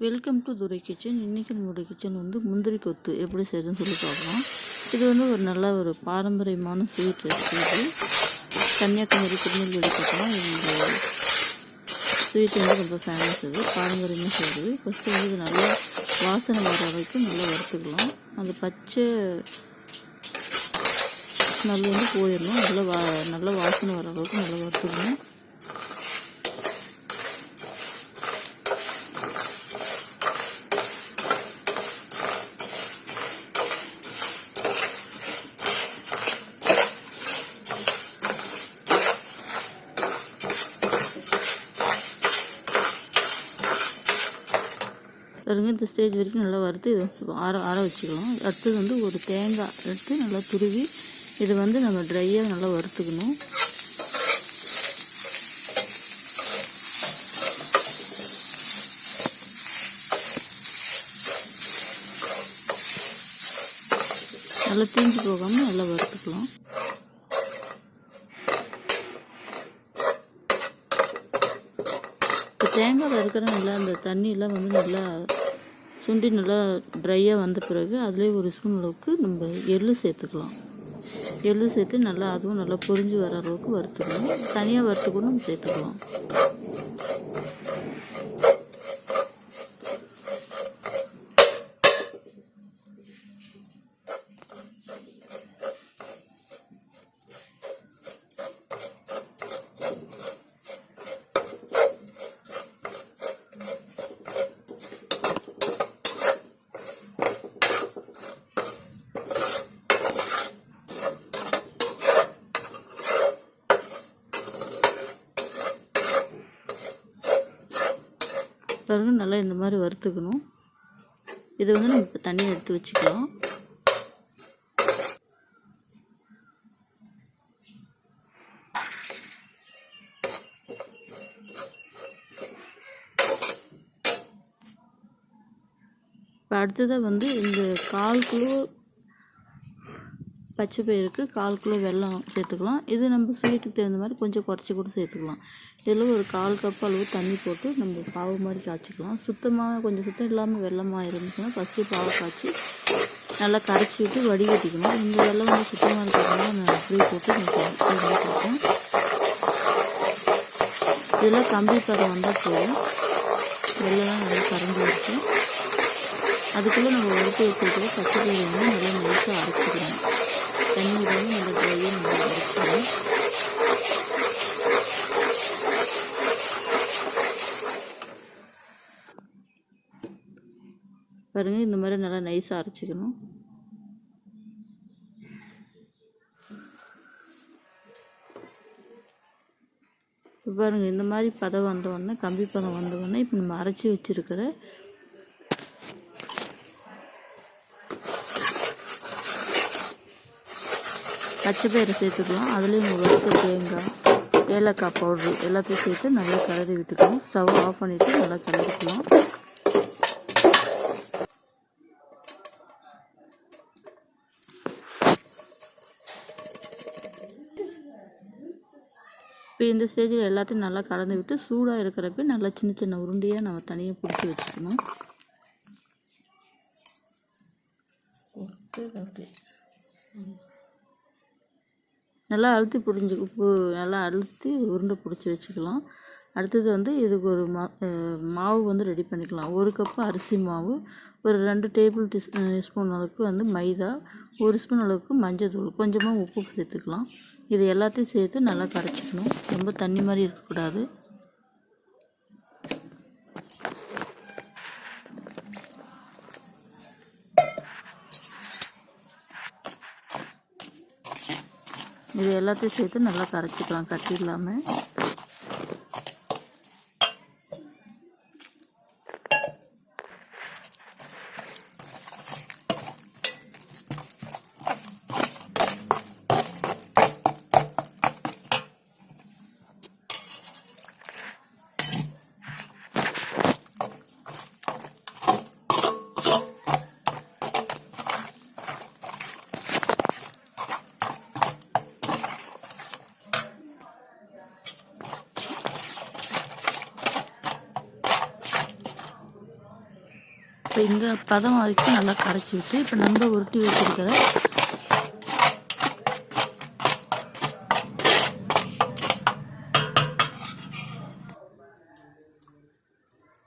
Welcome to Durai kitchen. இன்றைக்கி நம்மளுடைய kitchen முந்திரி கொத்து எப்படி செய்யுதுன்னு சொல்லி பார்க்கலாம். இது ஒரு நல்ல ஒரு பாரம்பரியமான ஸ்வீட் ரெசிபி. கன்னியாகுமரி திருநெல்வேலி பக்கம் இந்த ஸ்வீட் ரொம்ப ஃபேமஸ். இது பாரம்பரியமாக செய்யுது. ஃபஸ்ட்டு இது நல்லா வாசனை வர அளவுக்கு நல்லா வறுத்துக்கலாம். அந்த பச்சை ஸ்மெல் போயிடணும். நல்லா வாசனை வர அளவுக்கு நல்லா வறுத்துக்கணும். இந்த ஸ்டேஜ் வரைக்கும் நல்லா வறுத்து இதை ஆற வச்சுக்கலாம். அடுத்தது ஒரு தேங்காய் எடுத்து நல்லா துருவி இது நம்ம ட்ரையாக நல்லா வறுத்துக்கணும். நல்லா தீஞ்சு போகாமல் நல்லா வறுத்துக்கலாம். இப்போ தேங்காய் வறுக்கிற நல்லா அந்த தண்ணியெல்லாம் நல்லா சுண்டி நல்லா ட்ரையாக வந்த பிறகு அதுலேயே ஒரு ஸ்பூன் அளவுக்கு நம்ம எள்ளு சேர்த்துக்கலாம். எள்ளு சேர்த்து நல்லா அதுவும் நல்லா பொரிஞ்சு வர அளவுக்கு வறுத்துக்கணும். தனியாக வறுத்து நம்ம சேர்த்துக்கலாம். பாருங்க, நல்லா இந்த மாதிரி வறுத்துக்கணும். இது நம்ம இப்போ தண்ணியை எடுத்து வச்சுக்கலாம். இப்போ அடுத்ததாக இந்த 1/4 கிலோ பச்சை பயிருக்கு 1/4 கிலோ வெல்லம் சேர்த்துக்கலாம். இது நம்ம ஸ்வீட்டுக்கு தகுந்த மாதிரி கொஞ்சம் குறைச்சி கூட சேர்த்துக்கலாம். இதில் ஒரு 1/4 கப் அளவு தண்ணி போட்டு நம்ம பாவு மாதிரி காய்ச்சிக்கலாம். கொஞ்சம் சுத்தம் இல்லாமல் வெல்லமாக இருந்துச்சுன்னா ஃபஸ்ட்டு பாவை காய்ச்சி நல்லா கரைச்சி விட்டு வடிகட்டிக்கணும். இந்த வெல்லம் சுத்தமாக இருக்கிறதுனால நான் அப்படியே போட்டு பார்த்தேன். இதெல்லாம் கம்பி பதம் வந்தால் போதும். வெள்ளம்லாம் நல்லா கரைஞ்சி வச்சு அதுக்குள்ளே நம்ம வறுத்து வச்சுக்கிட்டு பச்சை பயிர் நல்லா நைஸாக அரைச்சிக்கணும். தண்ணி விடாமல் நல்லா ட்ரையாக நல்லா அரைச்சிக்கணும். பாருங்கள், இந்த மாதிரி நல்லா நைஸாக அரைச்சிக்கணும். இப்போ பாருங்கள், இந்த மாதிரி பதம் வந்தோடனே கம்பி பதம் வந்தோடனே இப்போ நம்ம அரைச்சி வச்சுருக்கிற பச்சை பயிரை சேர்த்துக்கலாம். அதுலேயும் வறுத்த தேங்காய், ஏலக்காய் பவுட்ரு எல்லாத்தையும் சேர்த்து நல்லா கிளறி விட்டுக்கலாம். ஸ்டவ் ஆஃப் பண்ணிவிட்டு நல்லா கிளறிக்கலாம். இப்போ இந்த ஸ்டேஜில் எல்லாத்தையும் நல்லா கலந்து விட்டு சூடாக இருக்கிறப்ப நல்லா சின்ன சின்ன உருண்டையாக நம்ம தனியாக பிடிச்சி வச்சுக்கணும். நல்லா அழுத்தி நல்லா அழுத்தி உருண்டை பிடிச்சி வச்சுக்கலாம். அடுத்தது இதுக்கு ஒரு மாவு ரெடி பண்ணிக்கலாம். 1 கப்பு அரிசி மாவு, ஒரு 2 டேபிள் ஸ்பூன் அளவுக்கு மைதா, 1 ஸ்பூன் அளவுக்கு மஞ்சள் தூள், கொஞ்சமாக உப்பு சேர்த்துக்கலாம். இது எல்லாத்தையும் சேர்த்து நல்லா கரைச்சிக்கணும். ரொம்ப தண்ணி மாதிரி இருக்கக்கூடாது. இது எல்லாத்தையும் சேர்த்து நல்லா கரைச்சிக்கலாம் கட்டி இல்லாமல். இப்போ இந்த பதம் வரைக்கும் நல்லா கரைச்சி விட்டு இப்போ நம்ம உருட்டி வச்சுருக்கிற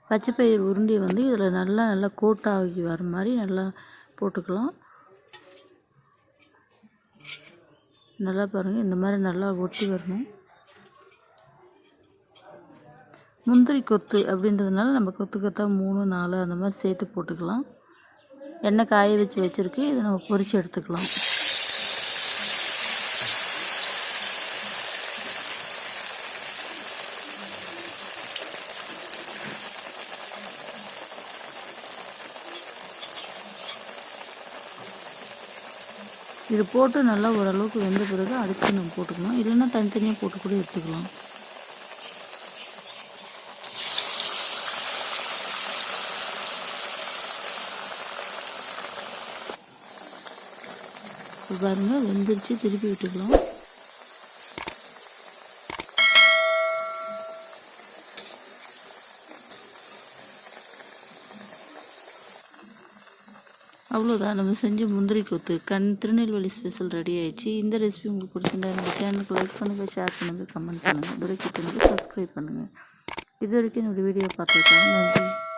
பச்சைப்பயிறு உருண்டையை வந்து இதில் நல்லா கோட்டாகி வர மாதிரி நல்லா போட்டுக்கலாம். நல்லா பாருங்கள், இந்த மாதிரி நல்லா ஒட்டி வரணும். முந்திரி கொத்து அப்படின்றதுனால நம்ம கொத்து கொத்தா 3 4 அந்த மாதிரி சேர்த்து போட்டுக்கலாம். எண்ணெய் காய வச்சுருக்கு, இதை நம்ம பொரித்து எடுத்துக்கலாம். இது போட்டு நல்லா ஓரளவுக்கு வெந்த பிறகு அடுத்து நம்ம போட்டுக்கலாம், இல்லைன்னா தனித்தனியாக போட்டு கூட எடுத்துக்கலாம். பாருங்கள், வெந்துருச்சு, திருப்பி விட்டுக்கலாம். அவ்வளோதான், நம்ம செஞ்ச முந்திரி கொத்து திருநெல்வேலி ஸ்பெஷல் ரெடி ஆயிடுச்சு. இந்த ரெசிபி உங்களுக்கு பிடிச்சிருந்தா நம்ம சேனலுக்கு லைக் பண்ணுங்கள், ஷேர் பண்ணுங்கள், கமெண்ட் பண்ணுங்கள், துரை கிச்சனுக்கு சப்ஸ்கிரைப் பண்ணுங்கள். இது வரைக்கும் என்னோடய வீடியோ பார்த்துருக்காங்க. நன்றி.